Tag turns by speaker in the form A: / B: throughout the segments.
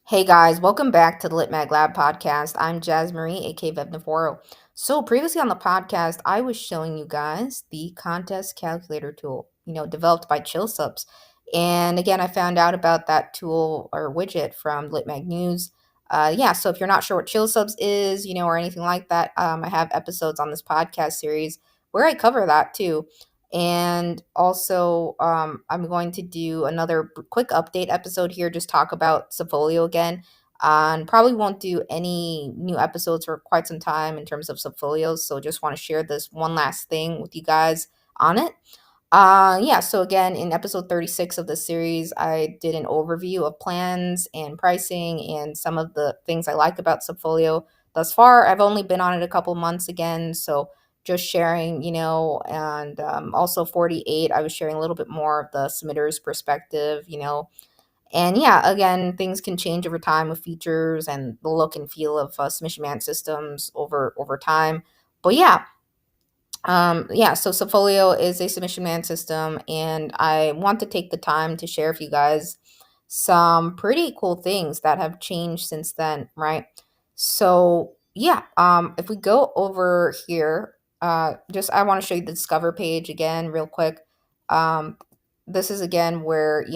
A: Hey guys, welcome back to the Lit Mag Lab podcast. I'm Jazz Marie, aka Vevna Forrow. So previously on the podcast, I was showing you guys the contest calculator tool, developed by Chill Subs. And again, I found out about that tool or widget from Lit Mag News. Yeah, so if you're not sure what Chill Subs is, or anything like that, I have episodes on this podcast series where I cover that too. And also, I'm going to do another quick update episode here, just talk about Subfolio again. And probably won't do any new episodes for quite some time in terms of Subfolios. So just want to share this one last thing with you guys on it. Yeah, so again, in episode 36 of the series, I did an overview of plans and pricing and some of the things I like about Subfolio. Thus far, I've only been on it a couple months again, so just sharing, and also 48, I was sharing a little bit more of the submitter's perspective, and yeah, again, things can change over time with features and the look and feel of submission management systems over time. But yeah, so Subfolio is a submission management system, and I want to take the time to share with you guys some pretty cool things that have changed since then, right? So yeah, if we go over here, just I want to show you the Discover page again, real quick. Um, this is again where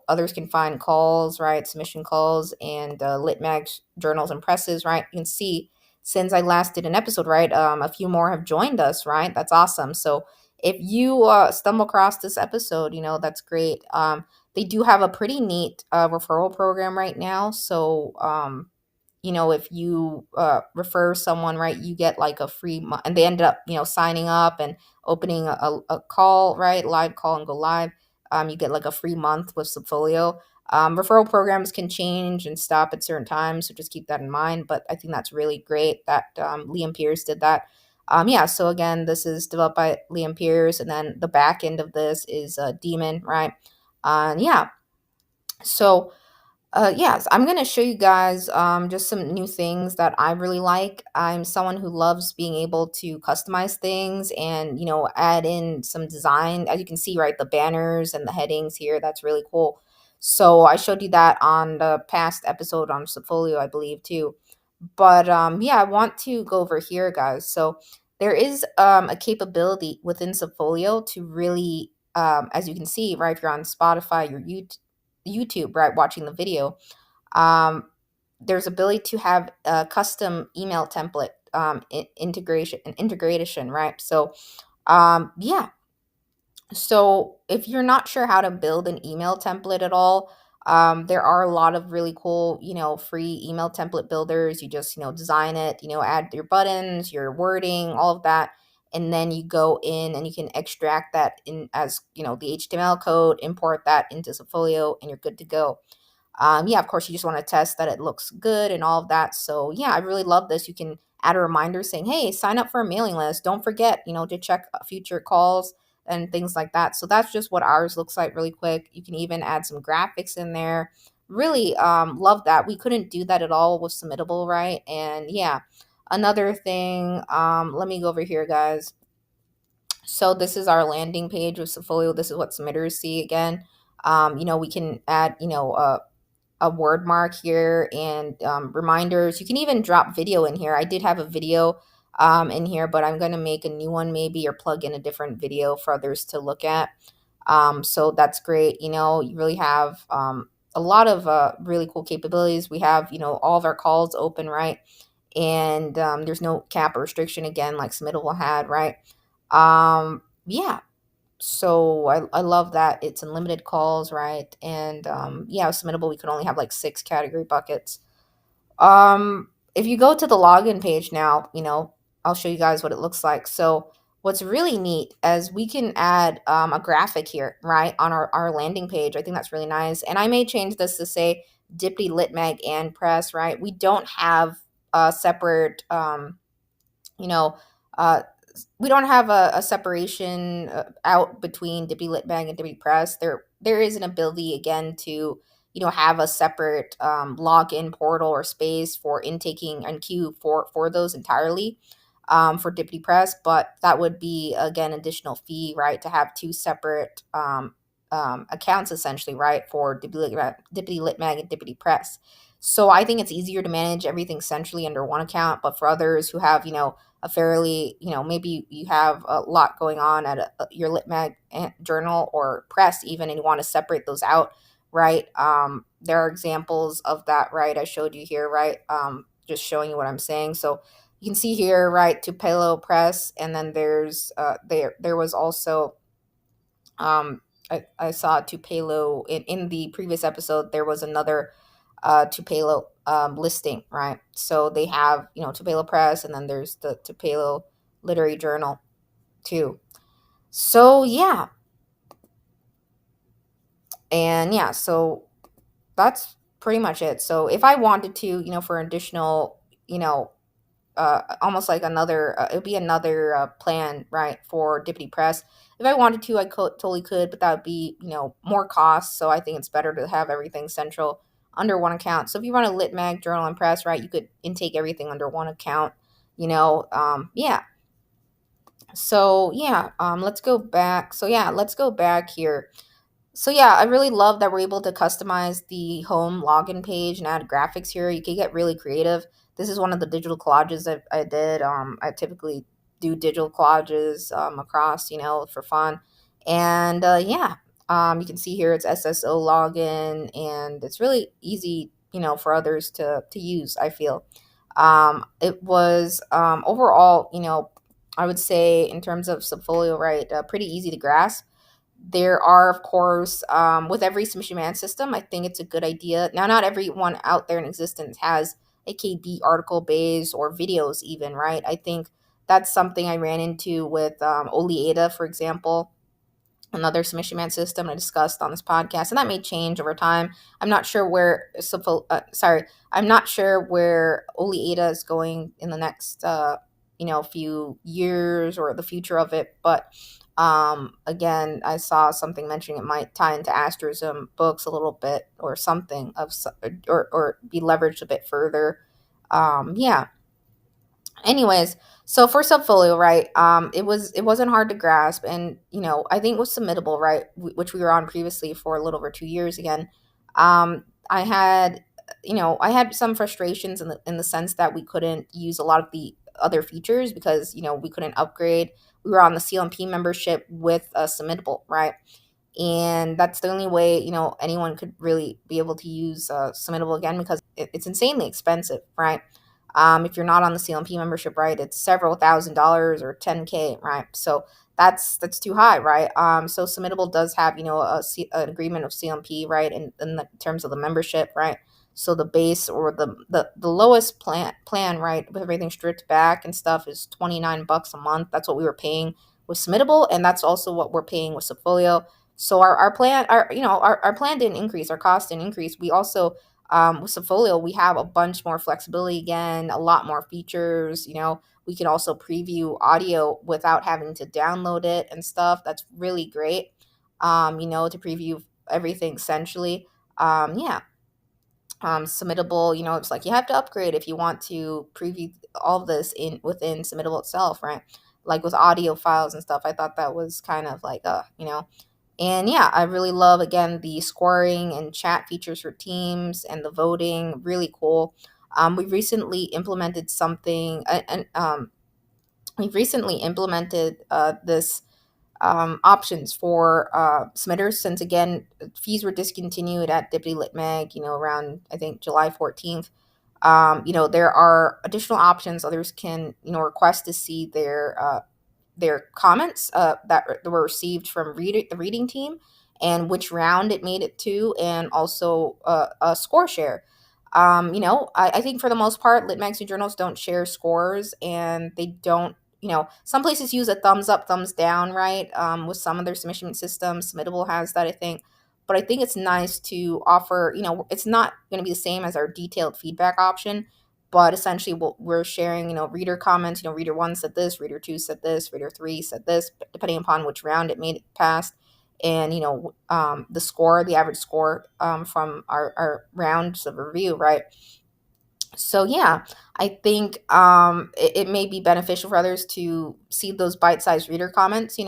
A: others can find calls, right? Submission calls and lit mags, journals, and presses, right? You can see since I last did an episode, right? A few more have joined us, right? That's awesome. So if you stumble across this episode, that's great. They do have a pretty neat referral program right now. So, if you refer someone, right, you get like a free month, and they ended up, signing up and opening a call, right, live call and go live. You get like a free month with Subfolio. Referral programs can change and stop at certain times, so just keep that in mind. But I think that's really great that Liam Pierce did that. Yeah, so again, this is developed by Liam Pierce, and then the back end of this is Demon, right? And yeah, so yes, I'm going to show you guys just some new things that I really like. I'm someone who loves being able to customize things and, add in some design. As you can see, right, the banners and the headings here, that's really cool. So I showed you that on the past episode on Subfolio, I believe, too. But yeah, I want to go over here, guys. So there is a capability within Subfolio to really, as you can see, right, if you're on Spotify, your YouTube, right, watching the video, um, there's ability to have a custom email template integration, right? So yeah, so if you're not sure how to build an email template at all, there are a lot of really cool, free email template builders. You just, design it, add your buttons, your wording, all of that. And then you go in and you can extract that in as, the HTML code, import that into Subfolio, and you're good to go. Yeah, of course, you just want to test that it looks good and all of that. So yeah, I really love this. You can add a reminder saying, hey, sign up for a mailing list. Don't forget, to check future calls and things like that. So that's just what ours looks like really quick. You can even add some graphics in there. Really love that. We couldn't do that at all with Submittable, right? And yeah, another thing, let me go over here, guys. So this is our landing page with Subfolio. This is what submitters see again. We can add, a word mark here and reminders. You can even drop video in here. I did have a video in here, but I'm going to make a new one maybe or plug in a different video for others to look at. So that's great. You really have a lot of really cool capabilities. We have, all of our calls open, right? And there's no cap or restriction again, like Submittable had, right? Yeah, so I love that it's unlimited calls, right? And yeah, submittable, we could only have like 6 category buckets. If you go to the login page now, I'll show you guys what it looks like. So what's really neat is we can add a graphic here, right, on our landing page. I think that's really nice. And I may change this to say Dippy, Lit Mag, and Press, right? We don't have a separate, you know, uh, we don't have a separation out between Dippy Lit Bang and Dippy Press. There is an ability again to have a separate login portal or space for intaking and queue for those entirely for Dippy Press, but that would be again additional fee, right, to have two separate accounts essentially, right, for Dippity Lit Mag and Dippity Press. So I think it's easier to manage everything centrally under one account. But for others who have, a fairly, maybe you have a lot going on at your Lit Mag journal or press even, and you want to separate those out, right? There are examples of that, right? I showed you here, right? Just showing you what I'm saying. So you can see here, right, Tupelo Press, and then there was also I saw Tupelo in the previous episode. There was another Tupelo listing, right? So they have, Tupelo Press, and then there's the Tupelo Literary Journal too. So yeah, and yeah, so that's pretty much it. So if I wanted to, for additional, almost like another, it would be another plan, right, for Dippity Press. If I wanted to, totally could, but that would be, more cost. So I think it's better to have everything central under one account. So if you run a Lit Mag journal and press, right, you could intake everything under one account, yeah. So yeah, let's go back. So yeah, let's go back here. So yeah, I really love that we're able to customize the home login page and add graphics here. You can get really creative. This is one of the digital collages that I did. I typically do digital collages across, for fun. And yeah, you can see here it's SSO login, and it's really easy, for others to use, I feel. It was overall, I would say in terms of Subfolio, right, pretty easy to grasp. There are, of course, with every submission man system, I think it's a good idea. Now, not everyone out there in existence has a KB article base or videos, even, right? I think that's something I ran into with Oleada, for example, another submission man system I discussed on this podcast, and that may change over time. I'm not sure where I'm not sure where Oleada is going in the next few years or the future of it. But again, I saw something mentioning it might tie into asterism books a little bit or something or be leveraged a bit further. Yeah, anyways, so for Subfolio, right, it wasn't hard to grasp, and I think it was submittable, right, which we were on previously for a little over 2 years again. I had, I had some frustrations in the sense that we couldn't use a lot of the other features because we couldn't upgrade. We were on the CLMP membership with a submittable, right? And that's the only way anyone could really be able to use submittable again, because it's insanely expensive, right? If you're not on the CLMP membership, right, it's several $1,000s or 10K, right? So that's too high, right? So submittable does have an agreement of CLMP, right, in the terms of the membership, right? So the base or the lowest plan, right, with everything stripped back and stuff, is $29 a month. That's what we were paying with submittable, and that's also what we're paying with Subfolio. So our plan, our plan didn't increase, our cost didn't increase. We also, with Subfolio, we have a bunch more flexibility again, a lot more features. We can also preview audio without having to download it and stuff. That's really great. To preview everything essentially. Yeah. Submittable, it's like you have to upgrade if you want to preview all of this in within Submittable itself, right? Like with audio files and stuff. I thought that was kind of like, and yeah, I really love, again, the scoring and chat features for teams and the voting. Really cool. We've recently implemented something, and we've recently implemented this options for submitters, since, again, fees were discontinued at Dippity Lit Mag, around, I think, July 14th. There are additional options. Others can, request to see their comments that were received from the reading team, and which round it made it to, and also a score share. I think for the most part, Lit magazine journals don't share scores, and they don't. Some places use a thumbs up, thumbs down, right? With some of their submission systems, Submittable has that, I think. But I think it's nice to offer. It's not going to be the same as our detailed feedback option, but essentially what we're sharing, reader comments. Reader one said this, reader two said this, reader three said this, depending upon which round it made it past, and the score, the average score from our rounds of review, right? So yeah, I think it may be beneficial for others to see those bite-sized reader comments,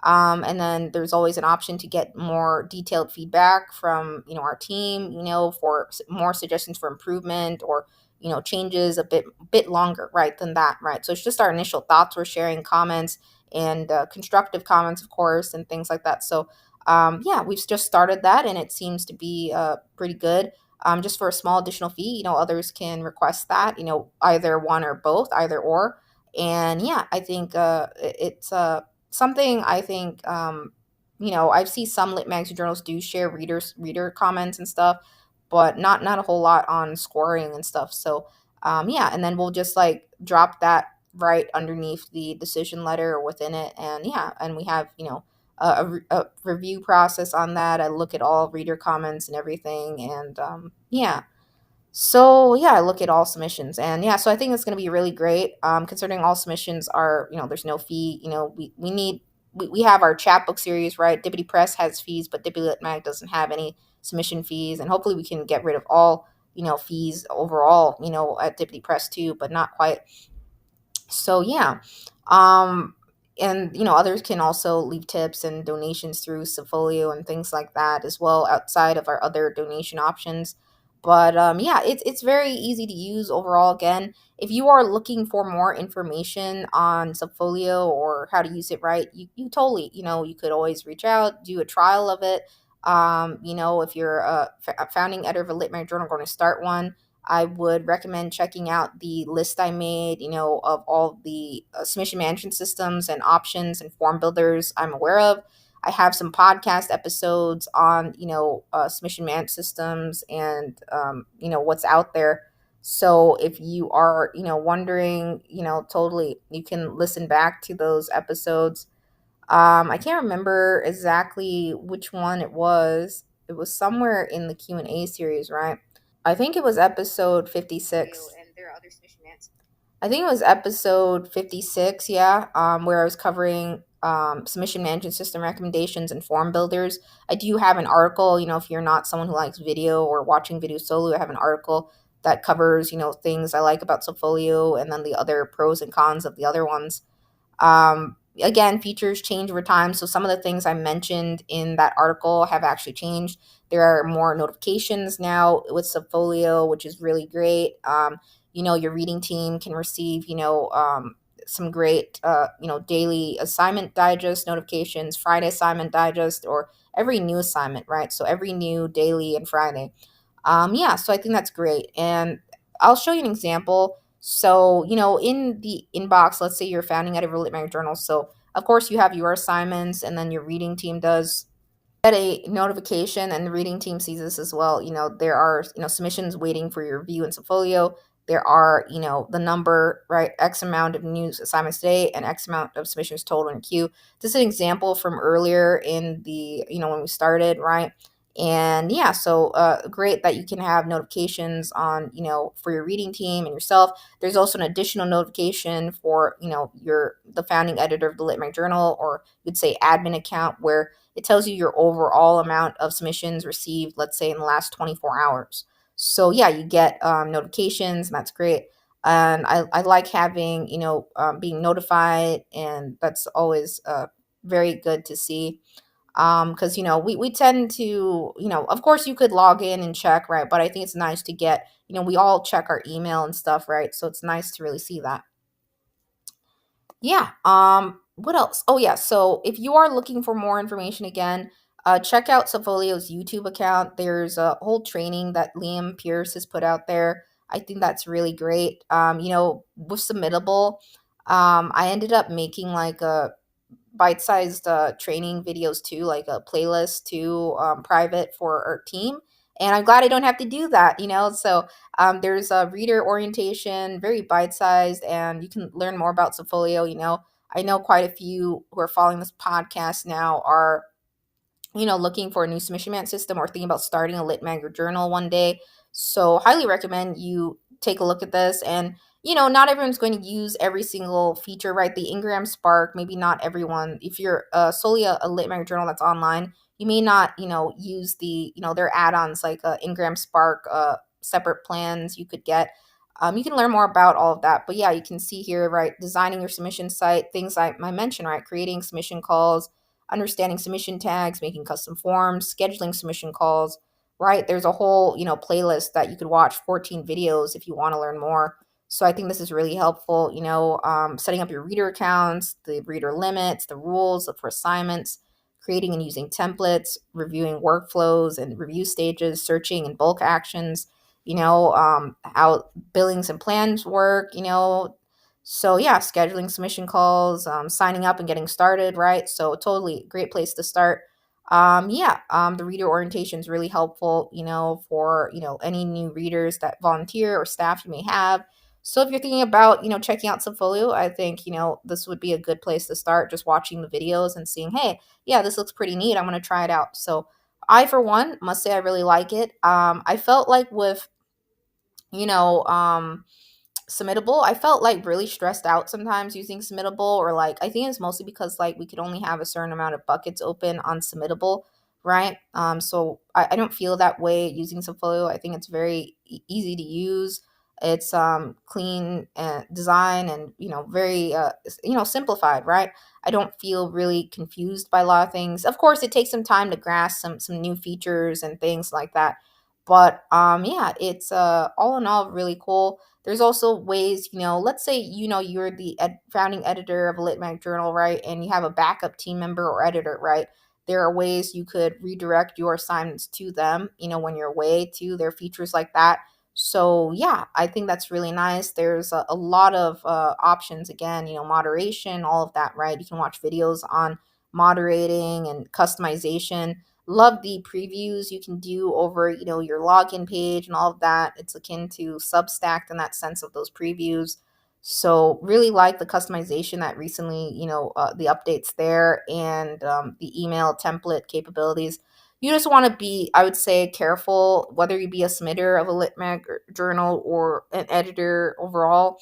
A: And then there's always an option to get more detailed feedback from, our team, for more suggestions for improvement, or, changes a bit longer, right, than that, right? So it's just our initial thoughts. We're sharing comments, and constructive comments, of course, and things like that. So yeah, we've just started that, and it seems to be pretty good. Just for a small additional fee, others can request that, either one or both, either or. And yeah, I think it's something, I think, I see some lit magazine journals do share reader comments and stuff, but not a whole lot on scoring and stuff. So yeah, and then we'll just like drop that right underneath the decision letter or within it. And yeah, and we have, a review process on that. I look at all reader comments and everything, and yeah. So yeah, I look at all submissions, and yeah, so I think it's going to be really great. Considering all submissions are, there's no fee. We need, we have our chapbook series, right? Dibbity Press has fees, but Dibbity Lit Mag doesn't have any submission fees, and hopefully we can get rid of all, fees overall, at Dibbity Press too, but not quite. So yeah, um, and others can also leave tips and donations through Subfolio and things like that as well, outside of our other donation options. But yeah, it's very easy to use overall. Again, if you are looking for more information on Subfolio or how to use it right, you totally, you could always reach out, do a trial of it. If you're a founding editor of a lit mag journal, going to start one, I would recommend checking out the list I made, of all the submission management systems and options and form builders I'm aware of. I have some podcast episodes on, submission management systems and, what's out there. So if you are, wondering, totally, you can listen back to those episodes. I can't remember exactly which one it was. It was somewhere in the Q&A series, right? I think it was episode 56. I think it was episode 56, yeah, where I was covering submission management system recommendations and form builders. I do have an article, if you're not someone who likes video or watching video solo, I have an article that covers, things I like about Subfolio and then the other pros and cons of the other ones. Again, features change over time. So some of the things I mentioned in that article have actually changed. There are more notifications now with Subfolio, which is really great. Your reading team can receive, some great, daily assignment digest notifications, Friday assignment digest, or every new assignment, right? So every new daily and Friday. Yeah, so I think that's great. And I'll show you an example. So, in the inbox, let's say you're founding editor of Lit Mag Journal. So, of course, you have your assignments, and then your reading team does get a notification, and the reading team sees this as well. There are, submissions waiting for your review in Subfolio. There are, the number, right, X amount of new assignments today and X amount of submissions total in queue. This is an example from earlier in the, when we started, right? And yeah, so great that you can have notifications on, for your reading team and yourself. There's also an additional notification for, the founding editor of the Lit Mag Journal, or you'd say admin account, where it tells you your overall amount of submissions received, let's say in the last 24 hours. So yeah, you get notifications, and that's great. And I like having, being notified, and that's always very good to see. Because we tend to, of course you could log in and check, right? But I think it's nice to get, we all check our email and stuff, right? So it's nice to really see that. Yeah. What else? Oh yeah. So if you are looking for more information, again, check out Subfolio's YouTube account. There's a whole training that Liam Pierce has put out there. I think that's really great. With Submittable, I ended up making like a bite-sized training videos too, like a playlist too, private for our team. And I'm glad I don't have to do that, So there's a reader orientation, very bite-sized, and you can learn more about Subfolio. I know quite a few who are following this podcast now are, looking for a new submission management system or thinking about starting a lit mag or journal one day. So highly recommend you take a look at this. And, not everyone's going to use every single feature, right? The Ingram Spark, maybe not everyone. If you're solely a lit mag journal that's online, you may not, use the, their add-ons like Ingram Spark, separate plans you could get. You can learn more about all of that. But yeah, you can see here, right, designing your submission site, things I mentioned, right, creating submission calls, understanding submission tags, making custom forms, scheduling submission calls, right? There's a whole, playlist that you could watch, 14 videos if you want to learn more. So I think this is really helpful, setting up your reader accounts, the reader limits, the rules for assignments, creating and using templates, reviewing workflows and review stages, searching and bulk actions, how billings and plans work, so yeah, scheduling submission calls, signing up and getting started, right? So totally great place to start. The reader orientation is really helpful, for, any new readers that volunteer or staff you may have. So if you're thinking about, checking out Subfolio, I think, this would be a good place to start, just watching the videos and seeing, hey, yeah, this looks pretty neat. I'm going to try it out. So I, for one, must say I really like it. I felt like with, you know, Submittable, I felt like really stressed out sometimes using Submittable, or like I think it's mostly because like we could only have a certain amount of buckets open on Submittable, right? So I don't feel that way using Subfolio. I think it's very easy to use. It's clean design and very simplified, right? I don't feel really confused by a lot of things. Of course, it takes some time to grasp some new features and things like that. But yeah, it's all in all really cool. There's also ways, let's say, you're the founding editor of a Lit Mag journal, right? And you have a backup team member or editor, right? There are ways you could redirect your assignments to them, when you're away too. There are features like that. So, yeah, I think that's really nice. There's a lot of options, again, moderation, all of that, right? You can watch videos on moderating and customization. Love the previews you can do over your login page and all of that. It's akin to Substack in that sense of those previews. So really like the customization that recently, the updates there, and the email template capabilities. You just want to be, I would say, careful whether you be a submitter of a litmag journal or an editor overall.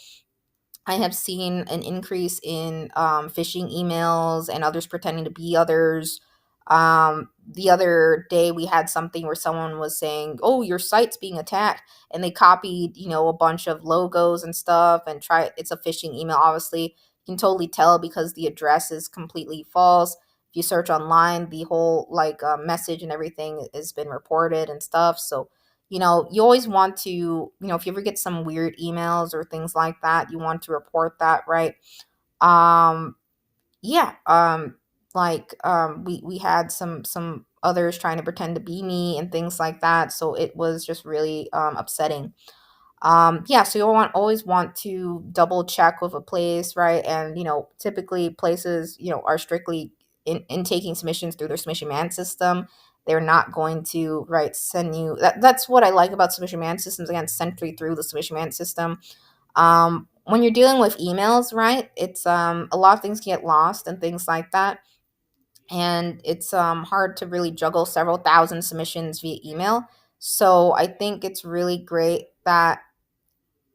A: I have seen an increase in phishing emails and others pretending to be others. The other day we had something where someone was saying, "Oh, your site's being attacked," and they copied, a bunch of logos and stuff and try. It's a phishing email. Obviously, you can totally tell because the address is completely false. If you search online, the whole like message and everything has been reported and stuff. So you always want to, if you ever get some weird emails or things like that, you want to report that, right? Um, yeah, we had some others trying to pretend to be me and things like that, so it was just really upsetting. Yeah, so always want to double check with a place, right? And typically places are strictly in taking submissions through their submission man system. They're not going to, right, send you that's what I like about submission man systems, again, sentry through the submission man system. When you're dealing with emails, right, it's a lot of things get lost and things like that, and it's hard to really juggle several thousand submissions via email. So I think it's really great that,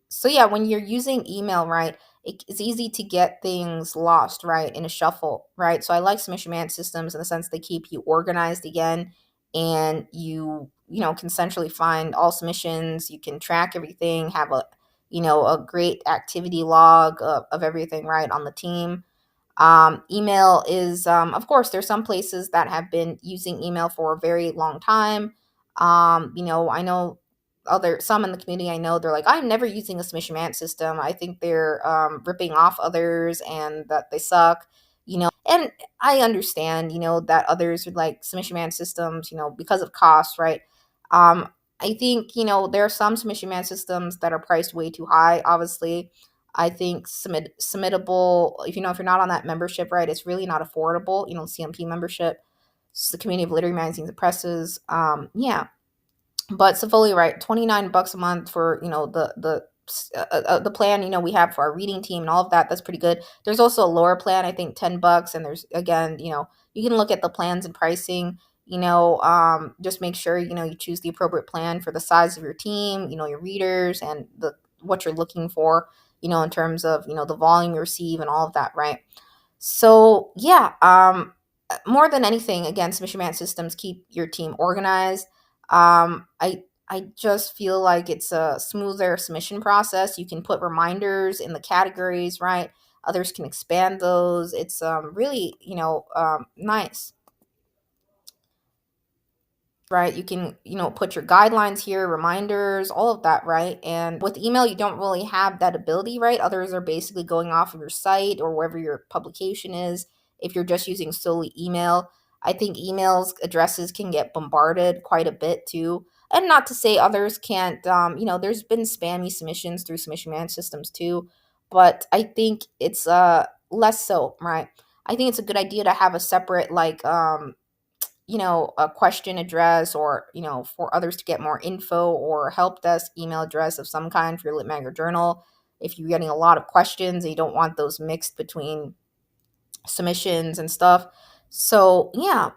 A: so yeah, when you're using email, right, it's easy to get things lost, right, in a shuffle, right? So I like submission management systems in the sense they keep you organized again, and you can centrally find all submissions. You can track everything, have a great activity log of everything, right, on the team. Email is, of course, there's some places that have been using email for a very long time. I know some in the community, I know they're like, I'm never using a submission management system. I think they're ripping off others and that they suck. And I understand, that others would like submission management systems, because of cost, right? I think, there are some submission management systems that are priced way too high, obviously. I think submittable, if you're not on that membership, right, it's really not affordable, CMP membership. It's the Community of Literary Magazines and Presses. Yeah, but Subfolio, right, 29 bucks a month for, the plan, we have for our reading team and all of that. That's pretty good. There's also a lower plan, I think 10 bucks. And there's, again, you can look at the plans and pricing, just make sure, you choose the appropriate plan for the size of your team, your readers and what you're looking for, in terms of, the volume you receive and all of that, right? So yeah, more than anything, again, submission management systems keep your team organized. I just feel like it's a smoother submission process. You can put reminders in the categories, right? Others can expand those. It's really, nice, right? You can, put your guidelines here, reminders, all of that, right? And with email, you don't really have that ability, right? Others are basically going off of your site or wherever your publication is. If you're just using solely email, I think emails addresses can get bombarded quite a bit too. And not to say others can't, there's been spammy submissions through submission management systems too, but I think it's less so, right? I think it's a good idea to have a separate like a question address, or for others to get more info, or help desk email address of some kind for your lit mag or journal if you're getting a lot of questions and you don't want those mixed between submissions and stuff. So yeah,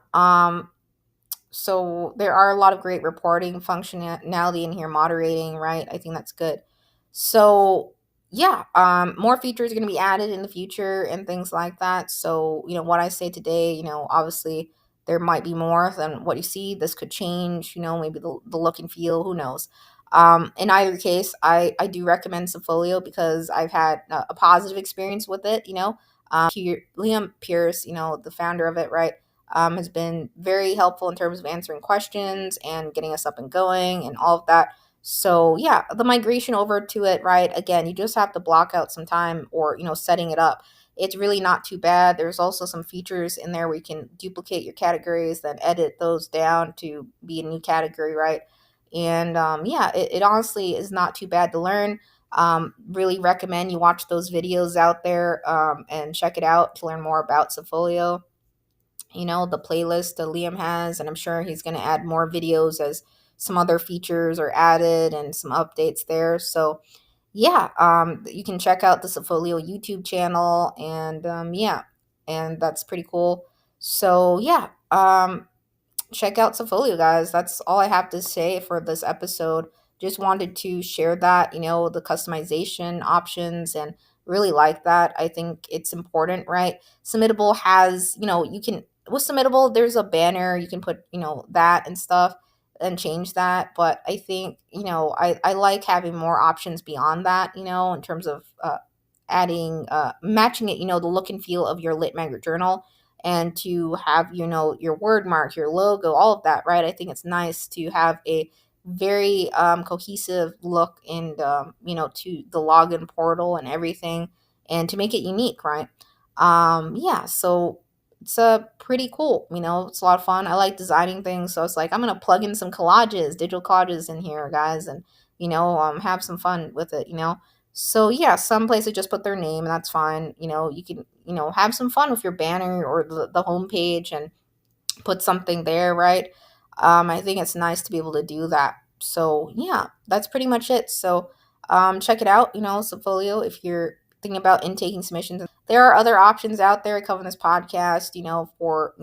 A: so there are a lot of great reporting functionality in here, moderating, right? I think that's good. So yeah, more features are going to be added in the future and things like that. So what I say today, obviously there might be more than what you see. This could change, maybe the look and feel, who knows. In either case, I do recommend Subfolio because I've had a positive experience with it. Liam Pierce, the founder of it, right, has been very helpful in terms of answering questions and getting us up and going and all of that. So yeah, the migration over to it, right? Again, you just have to block out some time, or setting it up. It's really not too bad. There's also some features in there where you can duplicate your categories, then edit those down to be a new category, right? And yeah, it honestly is not too bad to learn. Really recommend you watch those videos out there, and check it out to learn more about Subfolio. The playlist that Liam has, and I'm sure he's going to add more videos as some other features are added and some updates there. So yeah, you can check out the Subfolio YouTube channel, and yeah, and that's pretty cool. So yeah, check out Subfolio, guys. That's all I have to say for this episode. Just wanted to share that, the customization options, and really like that. I think it's important, right? Submittable has, you can, with Submittable, there's a banner. You can put, that and stuff and change that. But I think, I like having more options beyond that, in terms of adding, matching it, the look and feel of your lit magnet journal, and to have your word mark, your logo, all of that, right? I think it's nice to have a very cohesive look, and to the login portal and everything, and to make it unique, right? Yeah, so it's pretty cool. It's a lot of fun. I like designing things, so it's like I'm gonna plug in some collages, digital collages in here, guys, and have some fun with it. So yeah, some places just put their name, and that's fine. You can have some fun with your banner or the homepage, and put something there, right? I think it's nice to be able to do that. So yeah, that's pretty much it. So check it out, Subfolio, if you're thinking about intaking submissions. There are other options out there I cover in this podcast, for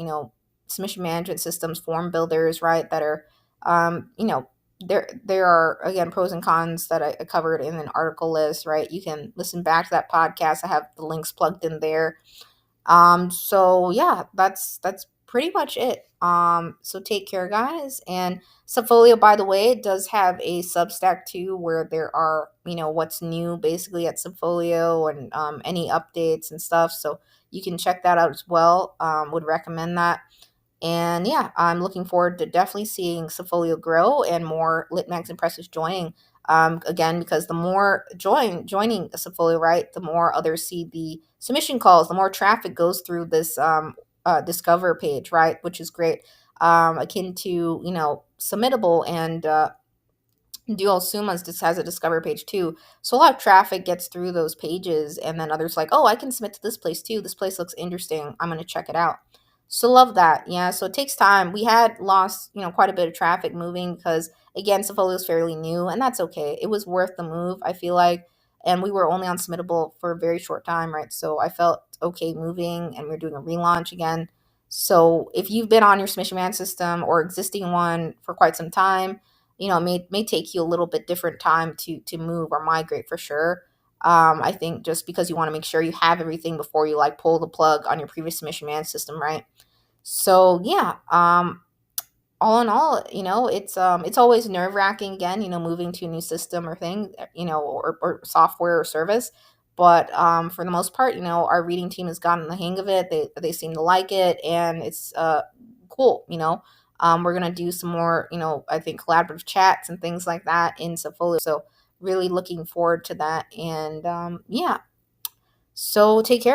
A: submission management systems, form builders, right? That are, there are, again, pros and cons that I covered in an article list, right? You can listen back to that podcast. I have the links plugged in there. So yeah, that's pretty much it. So take care, guys. And Subfolio, by the way, does have a Substack too, where there are, what's new basically at Subfolio, and any updates and stuff. So you can check that out as well. Would recommend that. And yeah, I'm looking forward to definitely seeing Subfolio grow and more lit mags and presses joining. Again, because the more joining a Subfolio, right, the more others see the submission calls, the more traffic goes through this discover page, right, which is great. Akin to Submittable, and Dual Sumas just has a discover page too. So a lot of traffic gets through those pages, and then others like, oh, I can submit to this place too. This place looks interesting. I'm going to check it out. So love that. Yeah. So it takes time. We had lost, quite a bit of traffic moving because, again, Subfolio is fairly new, and that's okay. It was worth the move, I feel like. And we were only on Submittable for a very short time, right? So I felt okay moving, and we're doing a relaunch again. So if you've been on your submission man system or existing one for quite some time, it may take you a little bit different time to move or migrate for sure. I think just because you want to make sure you have everything before you like pull the plug on your previous submission man system, right? So yeah, all in all, it's always nerve wracking again, moving to a new system or thing, or software or service. But for the most part, our reading team has gotten the hang of it. They seem to like it, and it's cool. We're gonna do some more, I think collaborative chats and things like that in Subfolio. So really looking forward to that. And yeah, so take care.